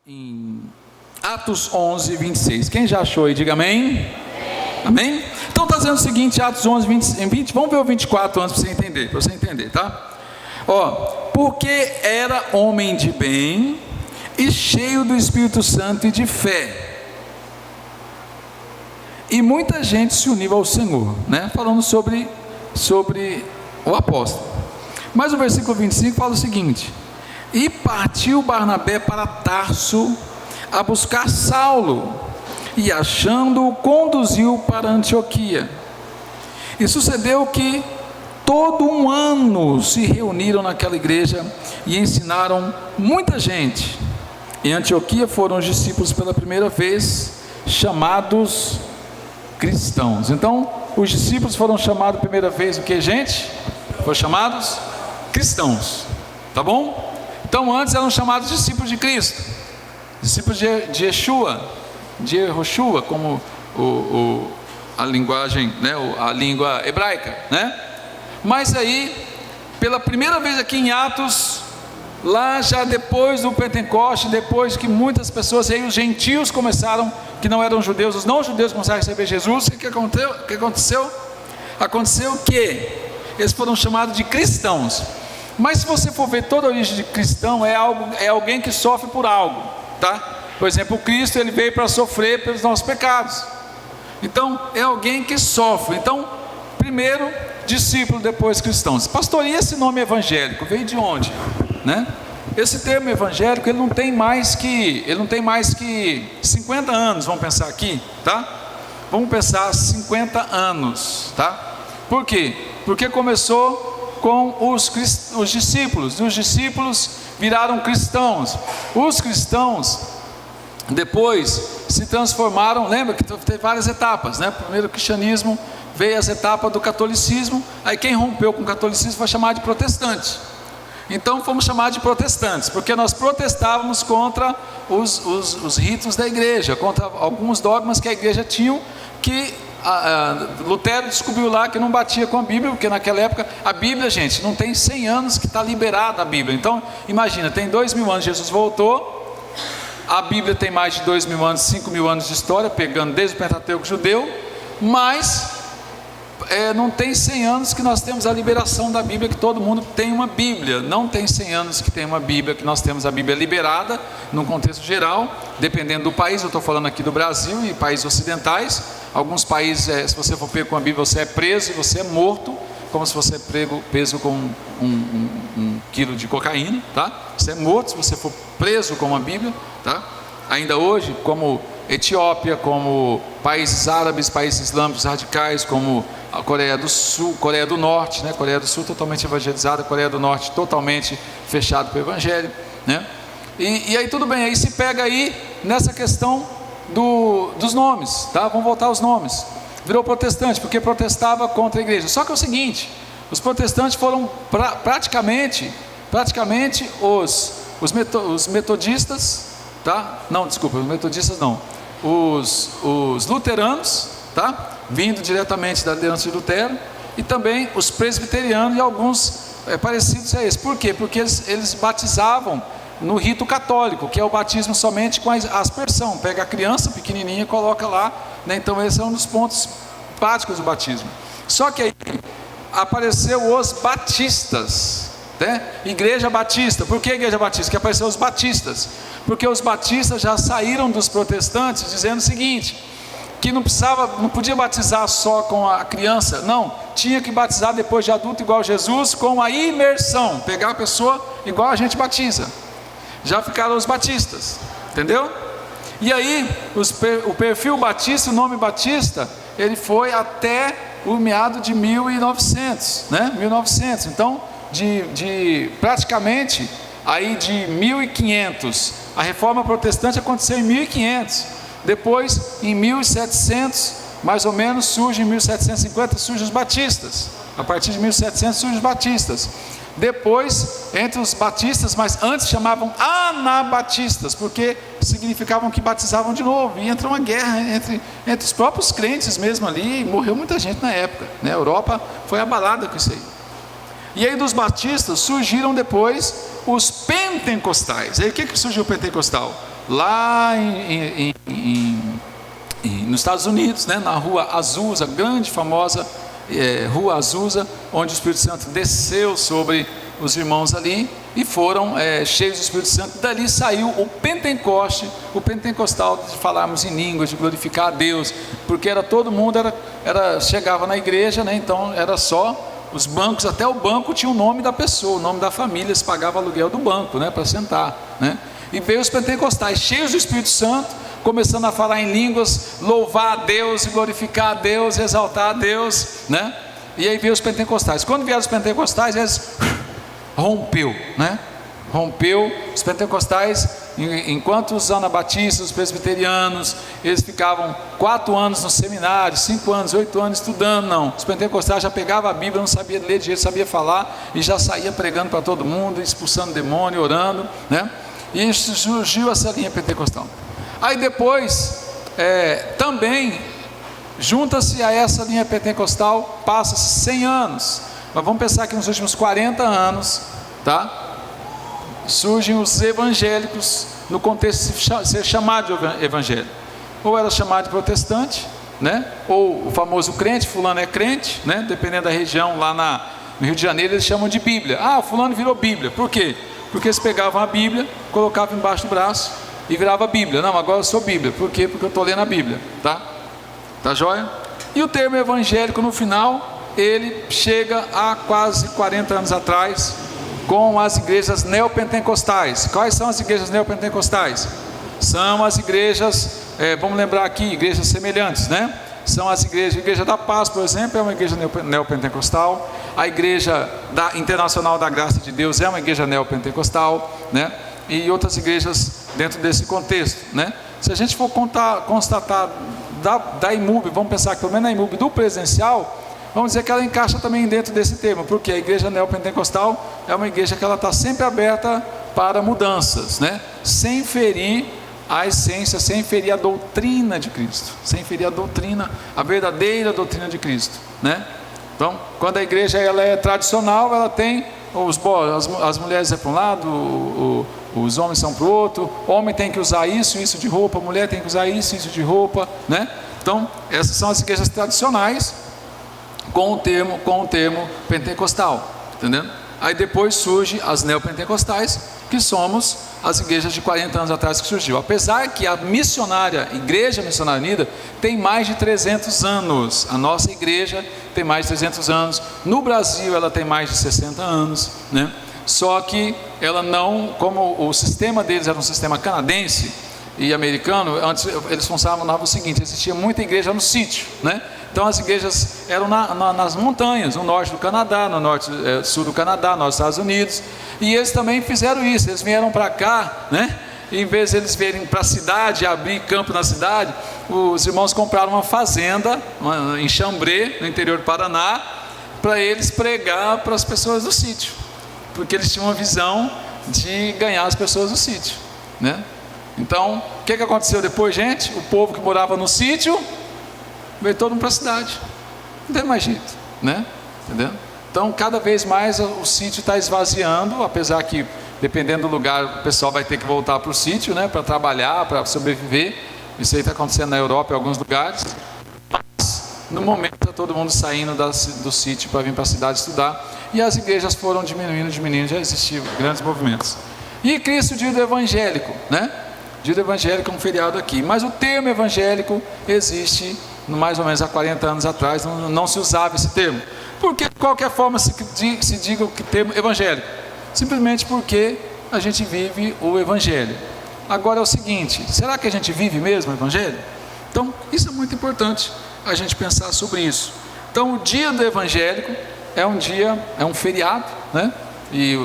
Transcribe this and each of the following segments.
Em Atos 11, 26. Quem já achou aí, diga amém. Amém? Então está dizendo o seguinte, Atos 11, 20, vamos ver o 24 antes para você entender, tá? Porque era homem de bem e cheio do Espírito Santo e de fé, e muita gente se uniu ao Senhor, né? Falando sobre o apóstolo. Mas o versículo 25 fala o seguinte: e partiu Barnabé para Tarso a buscar Saulo, e achando-o conduziu para Antioquia. E sucedeu que todo um ano se reuniram naquela igreja e ensinaram muita gente. Em Antioquia foram os discípulos pela primeira vez chamados cristãos. Então, os discípulos foram chamados a primeira vez o que, gente? Foram chamados cristãos, tá bom? Então, antes eram chamados discípulos de Cristo, discípulos de Yeshua, de Yehoshua, como a linguagem, né, a língua hebraica, né? Mas aí, pela primeira vez aqui em Atos, lá já depois do Pentecoste, depois que muitas pessoas, aí os gentios começaram, que não eram judeus, os não judeus começaram a receber Jesus. O que aconteceu? Aconteceu que eles foram chamados de cristãos. Mas se você for ver toda a origem de cristão, é alguém que sofre por algo, tá? Por exemplo, o Cristo, ele veio para sofrer pelos nossos pecados. Então, é alguém que sofre. Então, primeiro discípulo, depois cristãos. Pastor, e esse nome evangélico veio de onde, né? Esse termo evangélico, ele não tem mais que 50 anos, vamos pensar aqui, tá? Vamos pensar 50 anos, tá? Por quê? Porque começou com os discípulos, e os discípulos viraram cristãos. Os cristãos depois se transformaram, lembra que teve várias etapas, né? Primeiro o cristianismo, veio as etapas do catolicismo, aí quem rompeu com o catolicismo foi chamado de protestante. Então fomos chamados de protestantes, porque nós protestávamos contra os ritos da igreja, contra alguns dogmas que a igreja tinha, que Lutero descobriu lá que não batia com a Bíblia, porque naquela época a Bíblia, gente, não tem 100 anos que está liberada a Bíblia. Então imagina, tem 2000 anos Jesus voltou, a Bíblia tem mais de 2000 anos, 5000 anos de história, pegando desde o Pentateuco judeu, mas não tem 100 anos que nós temos a liberação da Bíblia, que todo mundo tem uma Bíblia. Não tem 100 anos que tem uma Bíblia, que nós temos a Bíblia liberada, num contexto geral, dependendo do país. Eu estou falando aqui do Brasil e países ocidentais. Alguns países, se você for pego com a Bíblia, você é preso e você é morto, como se você é preso com um quilo de cocaína, tá? Você é morto se você for preso com a Bíblia, tá? Ainda hoje, como Etiópia, como países árabes, países islâmicos radicais, como a Coreia do Sul, Coreia do Norte, né? Coreia do Sul totalmente evangelizada, Coreia do Norte totalmente fechado para o Evangelho, né? E aí tudo bem, aí se pega aí nessa questão dos nomes, tá? Vamos voltar aos nomes. Virou protestante, porque protestava contra a igreja. Só que é o seguinte, os protestantes foram praticamente os metodistas, tá? Não, desculpa, os metodistas não. Os luteranos, tá? Vindo diretamente da liderança de Lutero, e também os presbiterianos e alguns parecidos a esse. Por quê? Porque eles batizavam no rito católico, que é o batismo somente com a aspersão. Pega a criança pequenininha e coloca lá, né? Então esse é um dos pontos práticos do batismo. Só que aí apareceu os batistas, né? Igreja Batista. Por que Igreja Batista? Que apareceu os batistas, porque os batistas já saíram dos protestantes dizendo o seguinte, que não podia batizar só com a criança, não, tinha que batizar depois de adulto igual Jesus, com a imersão, pegar a pessoa igual a gente batiza. Já ficaram os batistas, entendeu? E aí o perfil batista, o nome batista, ele foi até o meado de 1900, né? 1900. Então praticamente aí de 1500, a reforma protestante aconteceu em 1500. Depois, em 1700, mais ou menos, surge em 1750, surgem os batistas. A partir de 1700 surgem os batistas. Depois, entre os batistas, mas antes chamavam anabatistas, porque significavam que batizavam de novo. E entra uma guerra entre os próprios crentes mesmo ali, e morreu muita gente na época, né? A Europa foi abalada com isso aí. E aí dos batistas surgiram depois os pentecostais. Aí o que surgiu o pentecostal? lá nos Estados Unidos, né, na rua Azusa, grande famosa rua Azusa, onde o Espírito Santo desceu sobre os irmãos ali e foram cheios do Espírito Santo. Dali saiu o Pentecoste, o pentecostal, de falarmos em línguas, de glorificar a Deus, porque era todo mundo chegava na igreja, né, então era só os bancos, até o banco tinha o nome da pessoa, o nome da família, se pagava aluguel do banco, né, para sentar, né? E veio os pentecostais cheios do Espírito Santo, começando a falar em línguas, louvar a Deus, glorificar a Deus, exaltar a Deus, né? E aí veio os pentecostais. Quando vieram os pentecostais, eles rompeu, né? Rompeu. Os pentecostais, enquanto os anabatistas, os presbiterianos, eles ficavam 4 anos no seminário, 5 anos, 8 anos estudando, não. Os pentecostais já pegavam a Bíblia, não sabia ler direito, sabia falar, e já saía pregando para todo mundo, expulsando demônio, orando, né? E surgiu essa linha pentecostal. Aí depois, também, junta-se a essa linha pentecostal, passa-se 100 anos, mas vamos pensar que nos últimos 40 anos, tá? Surgem os evangélicos, no contexto de ser chamado de evangélico, ou era chamado de protestante, né? Ou o famoso crente, fulano é crente, né? Dependendo da região, lá no Rio de Janeiro eles chamam de Bíblia. Ah, fulano virou Bíblia, por quê? Porque eles pegavam a Bíblia, colocavam embaixo do braço e virava a Bíblia. Não, agora eu sou Bíblia, por quê? Porque eu estou lendo a Bíblia, tá? Tá joia? E o termo evangélico no final, ele chega a quase 40 anos atrás, com as igrejas neopentecostais. Quais são as igrejas neopentecostais? São as igrejas, vamos lembrar aqui, igrejas semelhantes, né? São as igrejas, a Igreja da Paz, por exemplo, é uma igreja neopentecostal. A Igreja Internacional da Graça de Deus é uma igreja neopentecostal, né? E outras igrejas dentro desse contexto, né? Se a gente for constatar da IMUB, vamos pensar que pelo menos na IMUB do presencial, vamos dizer que ela encaixa também dentro desse termo, porque a igreja neopentecostal é uma igreja que ela está sempre aberta para mudanças, né? Sem ferir a essência, sem ferir a doutrina de Cristo, sem ferir a doutrina, a verdadeira doutrina de Cristo, né? Então, quando a igreja ela é tradicional, ela tem as mulheres é para um lado, os homens são para o outro, o homem tem que usar isso de roupa, a mulher tem que usar isso de roupa, né? Então, essas são as igrejas tradicionais, com o termo pentecostal, entendendo? Aí depois surge as neopentecostais, que somos as igrejas de 40 anos atrás que surgiu. Apesar que a Igreja Missionária Unida tem mais de 300 anos, a nossa igreja tem mais de 300 anos, no Brasil ela tem mais de 60 anos, né? Só que ela não, como o sistema deles era um sistema canadense e americano, antes eles funcionavam o seguinte: existia muita igreja no sítio, né? Então as igrejas eram nas montanhas, no norte do Canadá, no sul do Canadá, nos Estados Unidos, e eles também fizeram isso. Eles vieram para cá, né? E em vez de eles virem para a cidade, abrir campo na cidade, os irmãos compraram uma fazenda em Chambré, no interior do Paraná, para eles pregar para as pessoas do sítio, porque eles tinham uma visão de ganhar as pessoas do sítio, né? Então, o que aconteceu depois, gente? O povo que morava no sítio veio todo mundo para a cidade, não tem mais jeito, né? Entendeu? Então, cada vez mais o sítio está esvaziando, apesar que, dependendo do lugar, o pessoal vai ter que voltar para o sítio, né? Para trabalhar, para sobreviver. Isso aí está acontecendo na Europa, em alguns lugares. Mas, no momento, está todo mundo saindo do sítio para vir para a cidade estudar. E as igrejas foram diminuindo, já existiam grandes movimentos. E Cristo, dia do evangélico, né? Dia do evangélico é um feriado aqui. Mas o termo evangélico existe mais ou menos há 40 anos atrás, não se usava esse termo. Porque de qualquer forma se diga o termo evangélico? Simplesmente porque a gente vive o evangelho. Agora é o seguinte: será que a gente vive mesmo o evangelho? Então, isso é muito importante a gente pensar sobre isso. Então, o dia do evangélico é um feriado, né? E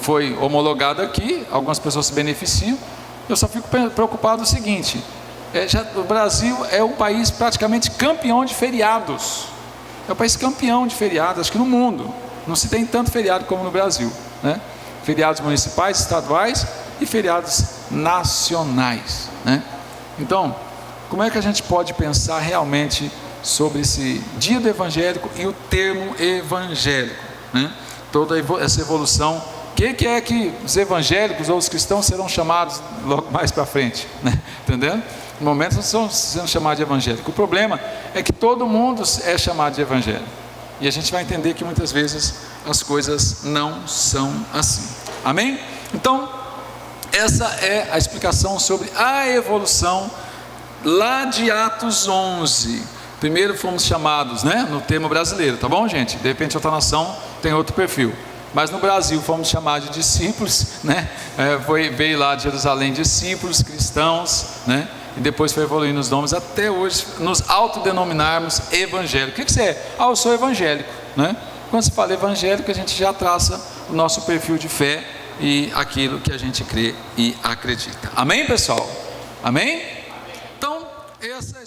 foi homologado aqui, algumas pessoas se beneficiam. Eu só fico preocupado o seguinte: o Brasil é um país praticamente campeão de feriados. É o país campeão de feriados, acho que no mundo. Não se tem tanto feriado como no Brasil, né? Feriados municipais, estaduais e feriados nacionais, né? Então, como é que a gente pode pensar realmente sobre esse dia do evangélico e o termo evangélico, né? Toda essa evolução, o que é que os evangélicos ou os cristãos serão chamados logo mais para frente, né? Entendendo? No momento não estão sendo chamados de evangélico. O problema é que todo mundo é chamado de evangélico. E a gente vai entender que muitas vezes as coisas não são assim. Amém? Então, essa é a explicação sobre a evolução lá de Atos 11. Primeiro fomos chamados, né, no termo brasileiro, tá bom, gente? De repente outra nação tem outro perfil. Mas no Brasil fomos chamados de discípulos, né? Veio lá de Jerusalém discípulos, cristãos, né? E depois foi evoluindo os nomes até hoje nos autodenominarmos evangélicos. O que você é? Eu sou evangélico, né? Quando se fala evangélico, a gente já traça o nosso perfil de fé e aquilo que a gente crê e acredita. Amém, pessoal? Amém? Então, essa é